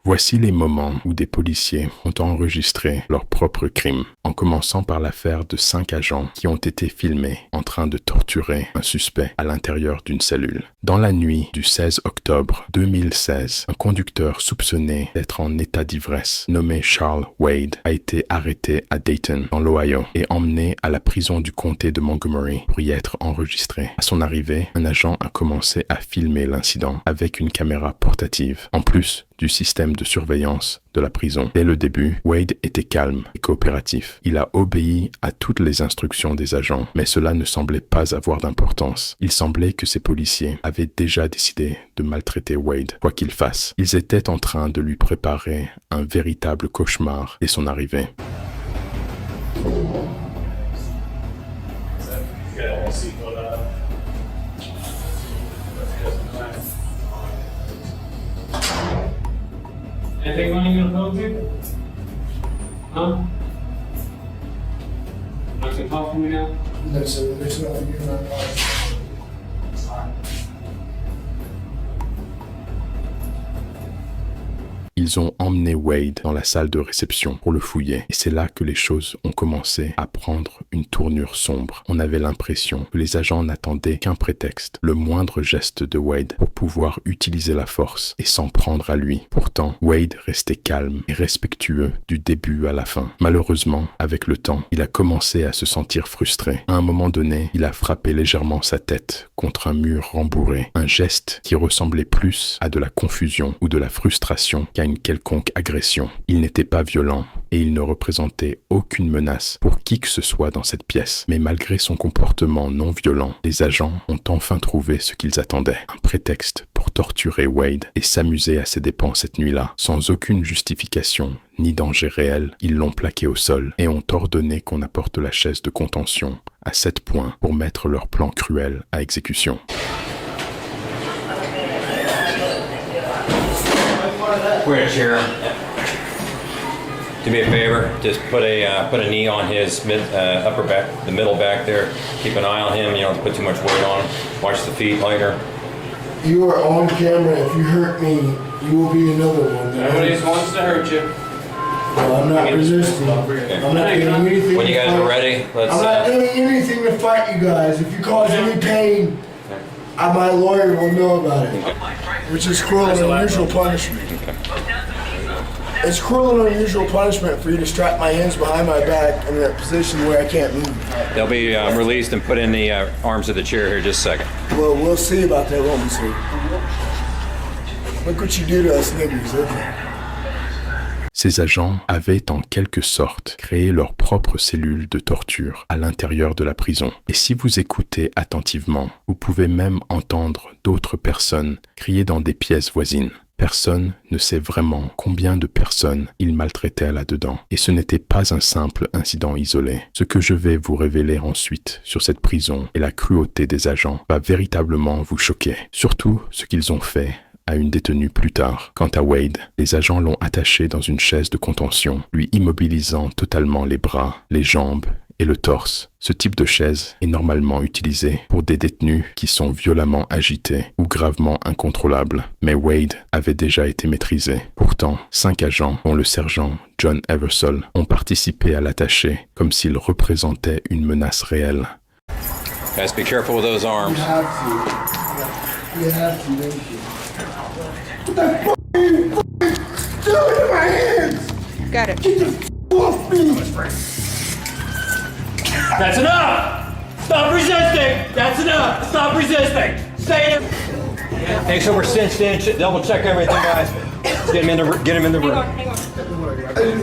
Voici les moments où des policiers ont enregistré leurs propres crimes, en commençant par l'affaire de 5 agents qui ont été filmés en train de torturer un suspect à l'intérieur d'une cellule. Dans la nuit du 16 octobre 2016, un conducteur soupçonné d'être en état d'ivresse, nommé Charles Wade, a été arrêté à Dayton, dans l'Ohio, et emmené à la prison du comté de Montgomery pour y être enregistré. À son arrivée, un agent a commencé à filmer l'incident avec une caméra portative. En plus du système de surveillance de la prison. Dès le début, Wade était calme et coopératif. Il a obéi à toutes les instructions des agents, mais cela ne semblait pas avoir d'importance. Il semblait que ces policiers avaient déjà décidé de maltraiter Wade, quoi qu'il fasse. Ils étaient en train de lui préparer un véritable cauchemar dès son arrivée. Anything money gonna talk to? Huh? Not gonna talk to me now? No, sir, there's nothing you're not. Ils ont emmené Wade dans la salle de réception pour le fouiller. Et c'est là que les choses ont commencé à prendre une tournure sombre. On avait l'impression que les agents n'attendaient qu'un prétexte, le moindre geste de Wade pour pouvoir utiliser la force et s'en prendre à lui. Pourtant, Wade restait calme et respectueux du début à la fin. Malheureusement, avec le temps, il a commencé à se sentir frustré. À un moment donné, il a frappé légèrement sa tête contre un mur rembourré. Un geste qui ressemblait plus à de la confusion ou de la frustration qu'à une quelconque agression. Il n'était pas violent et il ne représentait aucune menace pour qui que ce soit dans cette pièce. Mais malgré son comportement non violent, les agents ont enfin trouvé ce qu'ils attendaient. Un prétexte pour torturer Wade et s'amuser à ses dépens cette nuit-là. Sans aucune justification ni danger réel, ils l'ont plaqué au sol et ont ordonné qu'on apporte la chaise de contention à 7 points pour mettre leur plan cruel à exécution. We're gonna cheer him. Do me a favor, just put a knee on his upper back, the middle back there. Keep an eye on him. You don't put too much weight on him. Watch the feet later. You are on camera. If you hurt me, you will be another one. Nobody wants to hurt you. Well, I'm not resisting. I'm not doing anything. When you guys to are fight. ready, let's. I'm not doing anything to fight you guys. If you cause any pain, my lawyer will know about it. Which is cruel and unusual punishment. It's cruel and unusual punishment for you to strap my hands behind my back in a position where I can't move. They'll be released and put in the arms of the chair here in just a second. Well, we'll see about that, won't we, sir? Look what you do to us niggas, Ces agents avaient en quelque sorte créé leur propre cellule de torture à l'intérieur de la prison. Et si vous écoutez attentivement, vous pouvez même entendre d'autres personnes crier dans des pièces voisines. Personne ne sait vraiment combien de personnes ils maltraitaient là-dedans. Et ce n'était pas un simple incident isolé. Ce que je vais vous révéler ensuite sur cette prison et la cruauté des agents va véritablement vous choquer. Surtout ce qu'ils ont fait à une détenue plus tard. Quant à Wade, les agents l'ont attaché dans une chaise de contention, lui immobilisant totalement les bras, les jambes et le torse. Ce type de chaise est normalement utilisé pour des détenus qui sont violemment agités ou gravement incontrôlables. Mais Wade avait déjà été maîtrisé. Pourtant, 5 agents, dont le sergent John Eversole, ont participé à l'attacher comme s'il représentait une menace réelle. Guys, be careful with those arms. You have to. You have to, thank you. What the fuck are you doing to my hands? Got it. Get the f off me! That's enough! Stop resisting! That's enough! Stop resisting! Stay in it! Make sure we're cinched in. Double check everything, guys. Get him in the room. I just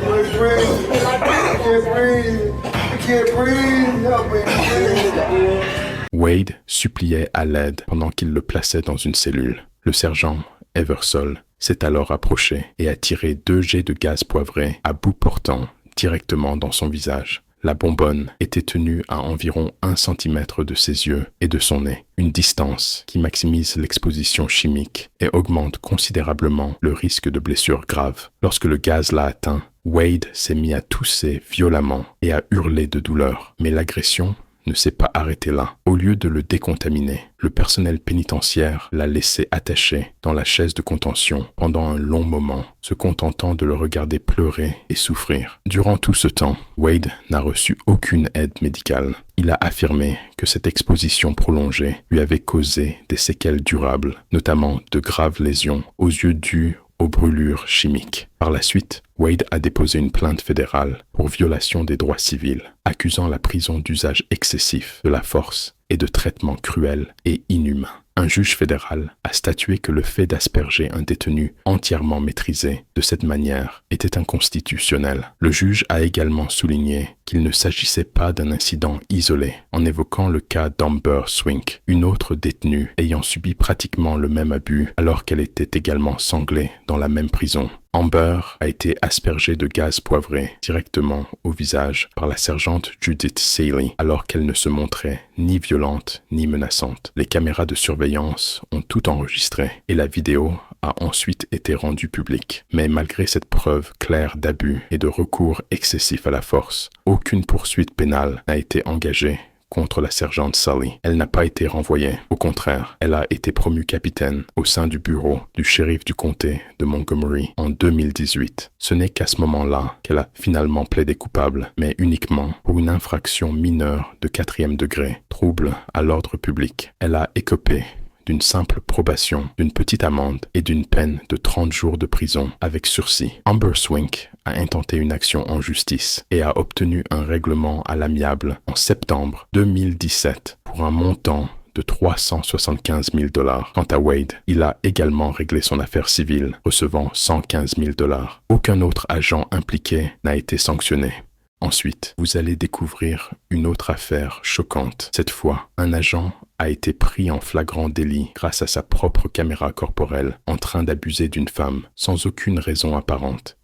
want to breathe. I can't breathe. I can't breathe. Help me breathe. Wade suppliait à l'aide pendant qu'il le plaçait dans une cellule. Le sergent Eversole s'est alors approché et a tiré 2 jets de gaz poivré à bout portant directement dans son visage. La bonbonne était tenue à environ 1 cm de ses yeux et de son nez, une distance qui maximise l'exposition chimique et augmente considérablement le risque de blessures graves. Lorsque le gaz l'a atteint, Wade s'est mis à tousser violemment et à hurler de douleur. Mais l'agression ne s'est pas arrêté là. Au lieu de le décontaminer, le personnel pénitentiaire l'a laissé attaché dans la chaise de contention pendant un long moment, se contentant de le regarder pleurer et souffrir. Durant tout ce temps, Wade n'a reçu aucune aide médicale. Il a affirmé que cette exposition prolongée lui avait causé des séquelles durables, notamment de graves lésions aux yeux dues aux brûlures chimiques. Par la suite, Wade a déposé une plainte fédérale pour violation des droits civils, accusant la prison d'usage excessif de la force et de traitement cruel et inhumain. Un juge fédéral a statué que le fait d'asperger un détenu entièrement maîtrisé de cette manière était inconstitutionnel. Le juge a également souligné qu'il ne s'agissait pas d'un incident isolé, en évoquant le cas d'Amber Swink, une autre détenue ayant subi pratiquement le même abus alors qu'elle était également sanglée dans la même prison. Amber a été aspergée de gaz poivré directement au visage par la sergente Judith Saley alors qu'elle ne se montrait ni violente ni menaçante. Les caméras de surveillance ont tout enregistré et la vidéo a ensuite été rendue publique. Mais malgré cette preuve claire d'abus et de recours excessif à la force, aucune poursuite pénale n'a été engagée contre la sergente Sully. Elle n'a pas été renvoyée. Au contraire, elle a été promue capitaine au sein du bureau du shérif du comté de Montgomery en 2018. Ce n'est qu'à ce moment-là qu'elle a finalement plaidé coupable, mais uniquement pour une infraction mineure de 4e degré, trouble à l'ordre public. Elle a écopé d'une simple probation, d'une petite amende et d'une peine de 30 jours de prison avec sursis. Amber Swink a intenté une action en justice et a obtenu un règlement à l'amiable en septembre 2017 pour un montant de 375 000 $. Quant à Wade, il a également réglé son affaire civile, recevant 115 000 $. Aucun autre agent impliqué n'a été sanctionné. Ensuite, vous allez découvrir une autre affaire choquante. Cette fois, un agent a été pris en flagrant délit grâce à sa propre caméra corporelle en train d'abuser d'une femme sans aucune raison apparente.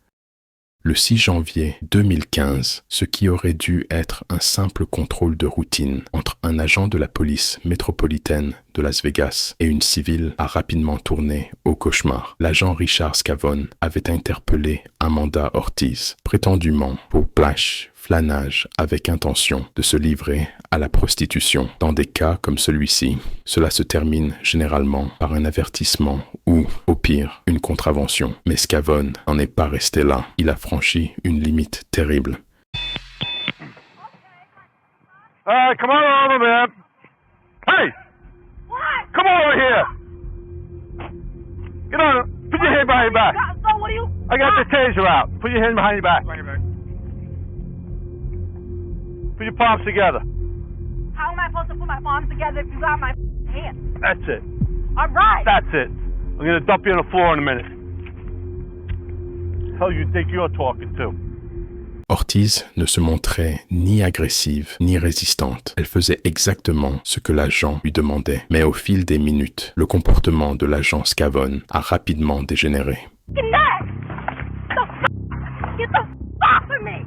Le 6 janvier 2015, ce qui aurait dû être un simple contrôle de routine entre un agent de la police métropolitaine de Las Vegas et une civile a rapidement tourné au cauchemar. L'agent Richard Scavone avait interpellé Amanda Ortiz, prétendument pour flânage avec intention de se livrer à la prostitution. Dans des cas comme celui-ci, cela se termine généralement par un avertissement ou, au pire, une contravention. Mais Scavone n'en est pas resté là. Il a franchi une limite terrible. Come on over, man. Hey! What? Come on over here. Get on. Put your hand behind your back. So what do you? I got the taser out. Put your hand behind your back. Put your palms together. How am I supposed to put my palms together if you got my hands? That's it. All right. That's it. I'm gonna dump you on the floor in a minute. Hell, you think you're talking to? Ortiz ne se montrait ni agressive ni résistante. Elle faisait exactement ce que l'agent lui demandait. Mais au fil des minutes, le comportement de l'agent Scavone a rapidement dégénéré. Get the off of me!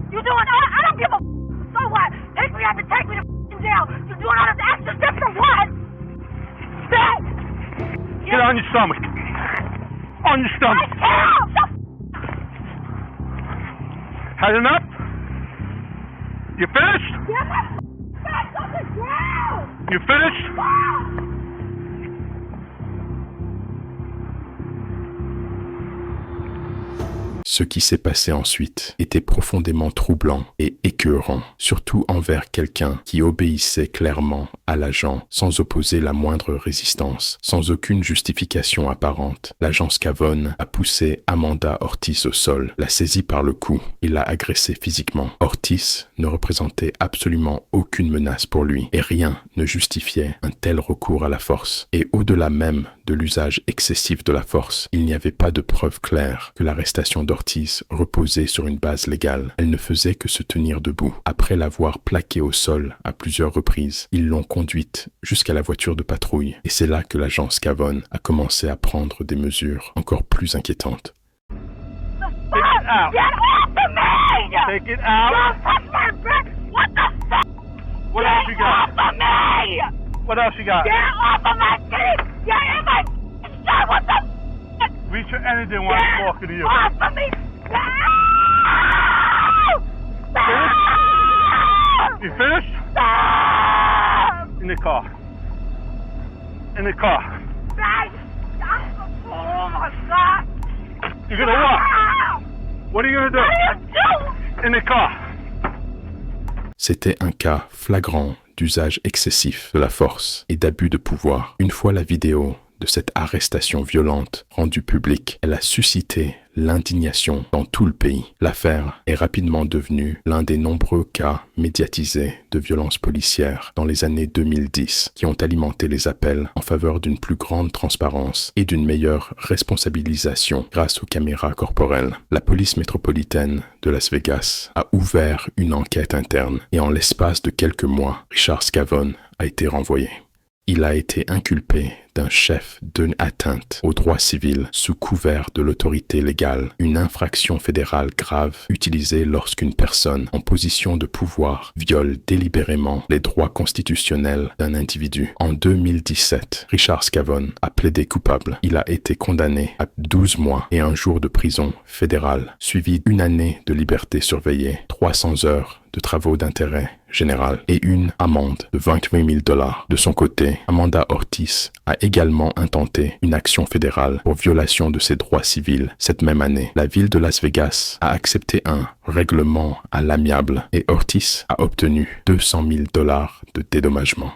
You doing? I don't give a. So what? Take me out to take me to jail. You doing all this extra stuff for what? That. Get on your stomach. On your stomach. I can't. Had enough? You finished? Get my back on the ground! You finished? Ce qui s'est passé ensuite était profondément troublant et écœurant, surtout envers quelqu'un qui obéissait clairement à l'agent sans opposer la moindre résistance, sans aucune justification apparente. L'agent Scavone a poussé Amanda Ortiz au sol, l'a saisie par le cou et l'a agressée physiquement. Ortiz ne représentait absolument aucune menace pour lui et rien ne justifiait un tel recours à la force. Et au-delà même de l'usage excessif de la force, il n'y avait pas de preuve claire que l'arrestation d'Ortiz reposait sur une base légale. Elle ne faisait que se tenir debout. Après l'avoir plaquée au sol à plusieurs reprises, ils l'ont conduite jusqu'à la voiture de patrouille. Et c'est là que l'agent Scavone a commencé à prendre des mesures encore plus inquiétantes. Take it out. Get off of me! Take it out. Don't touch my breath! What the fuck? What else you Get got? off of me! What else you got? Get off of my teeth! Get in my shit! What the fuck? Reach for anything while I'm talking to you. Get off of me! No! You finished? Stop! In the car. In the car. Oh my God! You're gonna what? What are you gonna do? What are you doing? In the car. C'était un cas flagrant d'usage excessif de la force et d'abus de pouvoir. Une fois la vidéo de cette arrestation violente rendue publique, elle a suscité l'indignation dans tout le pays. L'affaire est rapidement devenue l'un des nombreux cas médiatisés de violences policières dans les années 2010 qui ont alimenté les appels en faveur d'une plus grande transparence et d'une meilleure responsabilisation grâce aux caméras corporelles. La police métropolitaine de Las Vegas a ouvert une enquête interne et en l'espace de quelques mois, Richard Scavone a été renvoyé. Il a été inculpé d'un chef d'une atteinte aux droits civils sous couvert de l'autorité légale, une infraction fédérale grave utilisée lorsqu'une personne en position de pouvoir viole délibérément les droits constitutionnels d'un individu. En 2017, Richard Scavone a plaidé coupable. Il a été condamné à 12 mois et 1 jour de prison fédérale, suivi d'1 année de liberté surveillée, 300 heures de travaux d'intérêt général et une amende de $28 000. De son côté, Amanda Ortiz a également intenté une action fédérale pour violation de ses droits civils. Cette même année, la ville de Las Vegas a accepté un règlement à l'amiable et Ortiz a obtenu $200 000 de dédommagement.